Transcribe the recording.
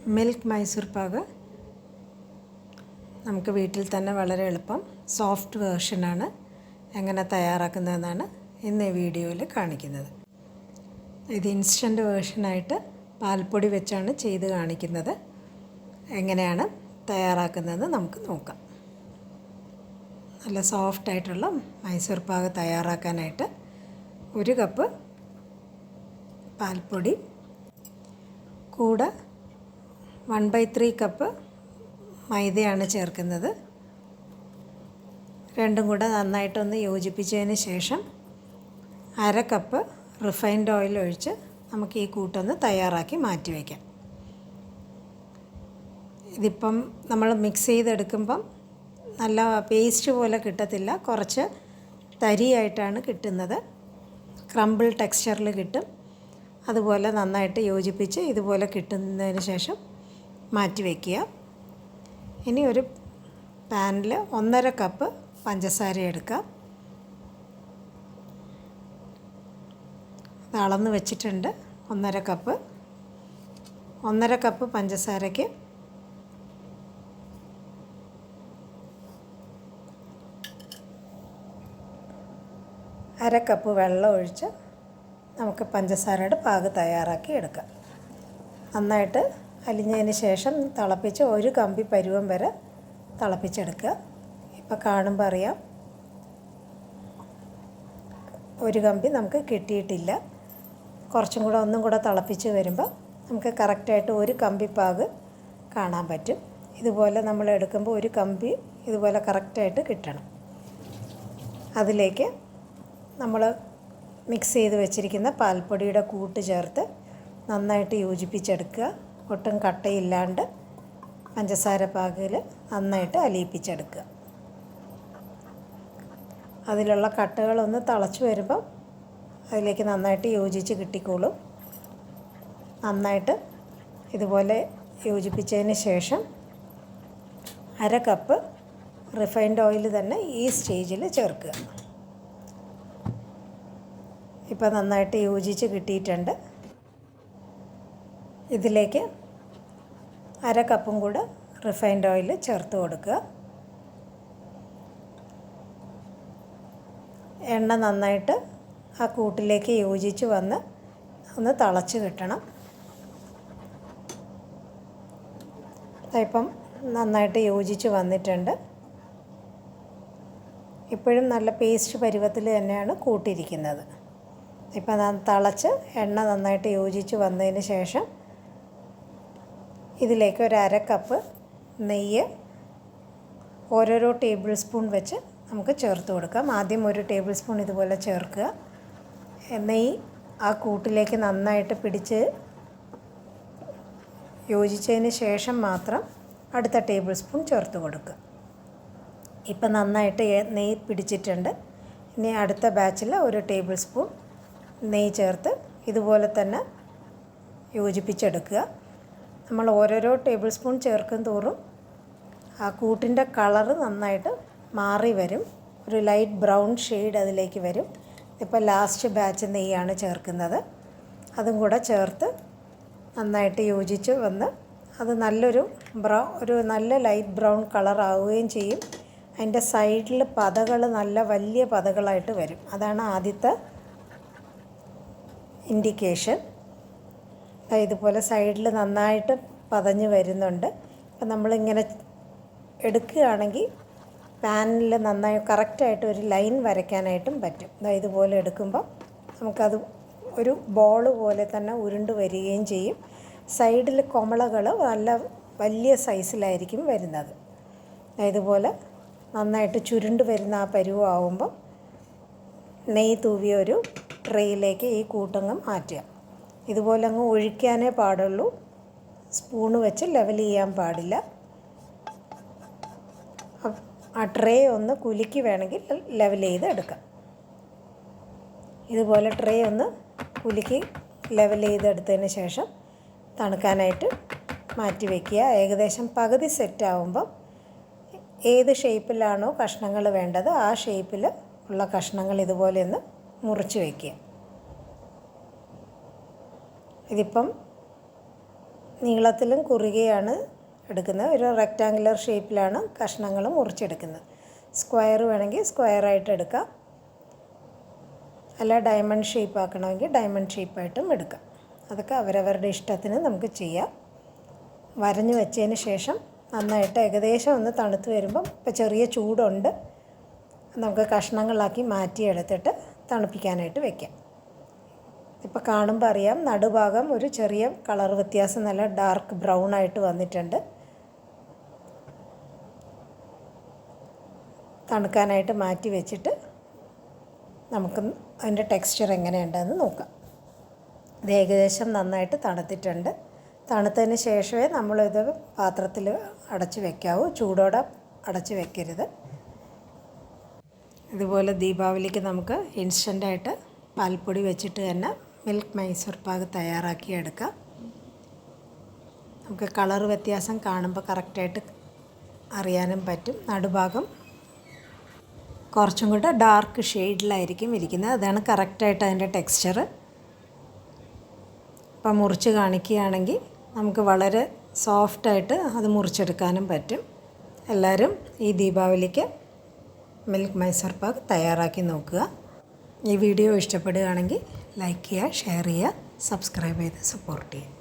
Milk Mysore Pak നമുക്ക് വീട്ടിൽ തന്നെ വളരെ എളുപ്പം സോഫ്റ്റ് വേർഷനാണ് എങ്ങനെ തയ്യാറാക്കുന്നതെന്നാണ് ഇന്ന് ഈ വീഡിയോയിൽ കാണിക്കുന്നത്. ഇത് ഇൻസ്റ്റൻറ്റ് വേർഷനായിട്ട് പാൽപ്പൊടി വെച്ചാണ് ചെയ്ത് കാണിക്കുന്നത്. എങ്ങനെയാണ് തയ്യാറാക്കുന്നതെന്ന് നമുക്ക് നോക്കാം. നല്ല സോഫ്റ്റായിട്ടുള്ള മൈസൂർ പാക് തയ്യാറാക്കാനായിട്ട് 1 കപ്പ് പാൽപ്പൊടി കൂടെ 1/3 കപ്പ് മൈദയാണ് ചേർക്കുന്നത്. രണ്ടും കൂടെ നന്നായിട്ടൊന്ന് യോജിപ്പിച്ചതിന് ശേഷം 1/2 കപ്പ് റിഫൈൻഡ് ഓയിൽ ഒഴിച്ച് നമുക്ക് ഈ കൂട്ടൊന്ന് തയ്യാറാക്കി മാറ്റി വയ്ക്കാം. ഇതിപ്പം നമ്മൾ മിക്സ് ചെയ്തെടുക്കുമ്പം നല്ല പേസ്റ്റ് പോലെ കിട്ടത്തില്ല, കുറച്ച് തരിയായിട്ടാണ് കിട്ടുന്നത്. ക്രംബിൾ ടെക്സ്ചറിൽ കിട്ടും. അതുപോലെ നന്നായിട്ട് യോജിപ്പിച്ച് ഇതുപോലെ കിട്ടുന്നതിന് ശേഷം മാറ്റി വയ്ക്കുക. ഇനി ഒരു പാനിൽ 1/2 കപ്പ് പഞ്ചസാര എടുക്കാം. അത് അളന്ന് വെച്ചിട്ടുണ്ട്. 1/2 കപ്പ്. 1/2 കപ്പ് പഞ്ചസാരയ്ക്ക് 1/2 കപ്പ് വെള്ളം ഒഴിച്ച് നമുക്ക് പഞ്ചസാരയുടെ പാക് തയ്യാറാക്കി എടുക്കാം. നന്നായിട്ട് അലിഞ്ഞതിന് ശേഷം തിളപ്പിച്ച് 1 കമ്പി പരുവം വരെ തിളപ്പിച്ചെടുക്കുക. ഇപ്പോൾ കാണുമ്പോൾ അറിയാം 1 കമ്പി നമുക്ക് കിട്ടിയിട്ടില്ല. കുറച്ചും കൂടെ ഒന്നും കൂടെ തിളപ്പിച്ച് വരുമ്പോൾ നമുക്ക് കറക്റ്റായിട്ട് 1 കമ്പി പാക് കാണാൻ പറ്റും. ഇതുപോലെ നമ്മൾ എടുക്കുമ്പോൾ 1 കമ്പി ഇതുപോലെ കറക്റ്റായിട്ട് കിട്ടണം. അതിലേക്ക് നമ്മൾ മിക്സ് ചെയ്ത് വെച്ചിരിക്കുന്ന പാൽപ്പൊടിയുടെ കൂട്ട് ചേർത്ത് നന്നായിട്ട് യോജിപ്പിച്ചെടുക്കുക. ഒട്ടും കട്ടയില്ലാണ്ട് പഞ്ചസാര പാകിൽ നന്നായിട്ട് അലിയിപ്പിച്ചെടുക്കുക. അതിലുള്ള കട്ടകളൊന്ന് തിളച്ച് വരുമ്പം അതിലേക്ക് നന്നായിട്ട് യോജിച്ച് കിട്ടിക്കോളും. നന്നായിട്ട് ഇതുപോലെ യോജിപ്പിച്ചതിന് ശേഷം 1/2 കപ്പ് റിഫൈൻഡ് ഓയിൽ തന്നെ ഈ സ്റ്റേജിൽ ചേർക്കുക. ഇപ്പോൾ നന്നായിട്ട് യോജിച്ച് കിട്ടിയിട്ടുണ്ട്. ഇതിലേക്ക് 1/2 കപ്പും കൂടെ റിഫൈൻഡ് ഓയിൽ ചേർത്ത് കൊടുക്കുക. എണ്ണ നന്നായിട്ട് ആ കൂട്ടിലേക്ക് യോജിച്ച് വന്ന് ഒന്ന് തിളച്ച് കിട്ടണം. ഇപ്പം നന്നായിട്ട് യോജിച്ച് വന്നിട്ടുണ്ട്. ഇപ്പോഴും നല്ല പേസ്റ്റ് പരുവത്തിൽ തന്നെയാണ് കൂട്ടിയിരിക്കുന്നത്. ഇപ്പം തിളച്ച് എണ്ണ നന്നായിട്ട് യോജിച്ച് വന്നതിന് ശേഷം ഇതിലേക്ക് 1/2 കപ്പ് നെയ്യ് ഓരോരോ ടേബിൾ സ്പൂൺ വെച്ച് നമുക്ക് ചേർത്ത് കൊടുക്കാം. ആദ്യം 1 ടേബിൾ സ്പൂൺ ഇതുപോലെ ചേർക്കുക. നെയ്യ് ആ കൂട്ടിലേക്ക് നന്നായിട്ട് പിടിച്ച് യോജിച്ചതിന് ശേഷം മാത്രം അടുത്ത ടേബിൾ സ്പൂൺ ചേർത്ത് കൊടുക്കുക. ഇപ്പം നന്നായിട്ട് നെയ്യ് പിടിച്ചിട്ടുണ്ട്. ഇനി അടുത്ത ബാച്ചിൽ 1 ടേബിൾ സ്പൂൺ നെയ്യ് ചേർത്ത് ഇതുപോലെ തന്നെ യോജിപ്പിച്ചെടുക്കുക. നമ്മൾ ഓരോരോ ടേബിൾ സ്പൂൺ ചേർക്കും തോറും ആ കൂട്ടിൻ്റെ കളറ് നന്നായിട്ട് മാറി വരും. ഒരു ലൈറ്റ് ബ്രൗൺ ഷെയ്ഡ് അതിലേക്ക് വരും. ഇപ്പോൾ ലാസ്റ്റ് ബാച്ച് നെയ്യാണ് ചേർക്കുന്നത്. അതും കൂടെ ചേർത്ത് നന്നായിട്ട് യോജിച്ച് വന്ന് അത് ഒരു നല്ല ലൈറ്റ് ബ്രൗൺ കളറാവുകയും ചെയ്യും. അതിൻ്റെ സൈഡിൽ പതകൾ നല്ല വലിയ പതകളായിട്ട് വരും. അതാണ് ആദ്യത്തെ ഇൻഡിക്കേഷൻ. ഇതുപോലെ സൈഡിൽ നന്നായിട്ട് പതഞ്ഞ് വരുന്നുണ്ട്. അപ്പം നമ്മളിങ്ങനെ എടുക്കുകയാണെങ്കിൽ പാനിൽ നന്നായി കറക്റ്റായിട്ട് ഒരു ലൈൻ വരയ്ക്കാനായിട്ടും പറ്റും. ഇതുപോലെ എടുക്കുമ്പോൾ നമുക്കത് ഒരു ബോൾ പോലെ തന്നെ ഉരുണ്ട് വരികയും ചെയ്യും. സൈഡിൽ കുമളകൾ നല്ല വലിയ സൈസിലായിരിക്കും വരുന്നത്. ഇതുപോലെ നന്നായിട്ട് ചുരുണ്ട് വരുന്ന ആ പരുവമാകുമ്പോൾ നെയ്യ് തൂവിയ ഒരു ട്രേയിലേക്ക് ഈ കൂട്ടങ്ങ് മാറ്റുക. ഇതുപോലെ അങ്ങ് ഒഴിക്കാനേ പാടുള്ളൂ. സ്പൂണ് വെച്ച് ലെവൽ ചെയ്യാൻ പാടില്ല. ആ ട്രേ ഒന്ന് കുലുക്കി വേണമെങ്കിൽ ലെവൽ ചെയ്ത് എടുക്കാം. ഇതുപോലെ ട്രേ ഒന്ന് കുലുക്കി ലെവൽ ചെയ്തെടുത്തതിന് ശേഷം തണുക്കാനായിട്ട് മാറ്റി വയ്ക്കുക. ഏകദേശം പകുതി സെറ്റാവുമ്പം ഏത് ഷേപ്പിലാണോ കഷ്ണങ്ങൾ വേണ്ടത് ആ ഷേപ്പിൽ ഉള്ള കഷ്ണങ്ങൾ ഇതുപോലെ ഒന്ന് മുറിച്ച് വയ്ക്കുക. ഇതിപ്പം നീളത്തിലും കുറുകെയാണ് എടുക്കുന്നത്. ഒരു റെക്റ്റാങ്കുലർ ഷേപ്പിലാണ് കഷ്ണങ്ങൾ മുറിച്ചെടുക്കുന്നത്. സ്ക്വയർ വേണമെങ്കിൽ സ്ക്വയറായിട്ട് എടുക്കാം, അല്ല ഡയമണ്ട് ഷേപ്പ് ആക്കണമെങ്കിൽ ഡയമണ്ട് ഷേപ്പായിട്ടും എടുക്കാം. അതൊക്കെ അവരവരുടെ ഇഷ്ടത്തിന് നമുക്ക് ചെയ്യാം. വരഞ്ഞു വെച്ചതിന് ശേഷം നന്നായിട്ട് ഏകദേശം ഒന്ന് തണുത്ത് വരുമ്പം ഇപ്പോൾ ചെറിയ ചൂടുണ്ട്, നമുക്ക് കഷ്ണങ്ങളാക്കി മാറ്റിയെടുത്തിട്ട് തണുപ്പിക്കാനായിട്ട് വെക്കാം. ഇപ്പോൾ കാണുമ്പോൾ അറിയാം നടുഭാഗം ഒരു ചെറിയ കളർ വ്യത്യാസം, നല്ല ഡാർക്ക് ബ്രൗൺ ആയിട്ട് വന്നിട്ടുണ്ട്. തണുക്കാനായിട്ട് മാറ്റി വെച്ചിട്ട് നമുക്ക് അതിൻ്റെ ടെക്സ്ചർ എങ്ങനെയുണ്ടെന്ന് നോക്കാം. ഇത് ഏകദേശം നന്നായിട്ട് തണുത്തിട്ടുണ്ട്. തണുത്തതിന് ശേഷമേ നമ്മളിത് പാത്രത്തിൽ അടച്ച് വെക്കാവൂ, ചൂടോടെ അടച്ച് വെക്കരുത്. ഇതുപോലെ ദീപാവലിക്ക് നമുക്ക് ഇൻസ്റ്റൻ്റായിട്ട് പാൽപ്പൊടി വെച്ചിട്ട് തന്നെ മിൽക്ക് മൈസൂർ പാക്ക് തയ്യാറാക്കി എടുക്കാം. നമുക്ക് കളർ വ്യത്യാസം കാണുമ്പോൾ കറക്റ്റായിട്ട് അറിയാനും പറ്റും. നടുഭാഗം കുറച്ചും കൂടെ ഡാർക്ക് ഷെയ്ഡിലായിരിക്കും ഇരിക്കുന്നത്. അതാണ് കറക്റ്റായിട്ട് അതിൻ്റെ ടെക്സ്ചർ. ഇപ്പം മുറിച്ച് കാണിക്കുകയാണെങ്കിൽ നമുക്ക് വളരെ സോഫ്റ്റായിട്ട് അത് മുറിച്ചെടുക്കാനും പറ്റും. എല്ലാവരും ഈ ദീപാവലിക്ക് മിൽക്ക് മൈസൂർ പാക്ക് തയ്യാറാക്കി നോക്കുക. ഈ വീഡിയോ ഇഷ്ടപ്പെടുകയാണെങ്കിൽ ലൈക്ക് ചെയ്യുക, ഷെയർ ചെയ്യുക, സബ്സ്ക്രൈബ് ചെയ്ത് സപ്പോർട്ട് ചെയ്യുക.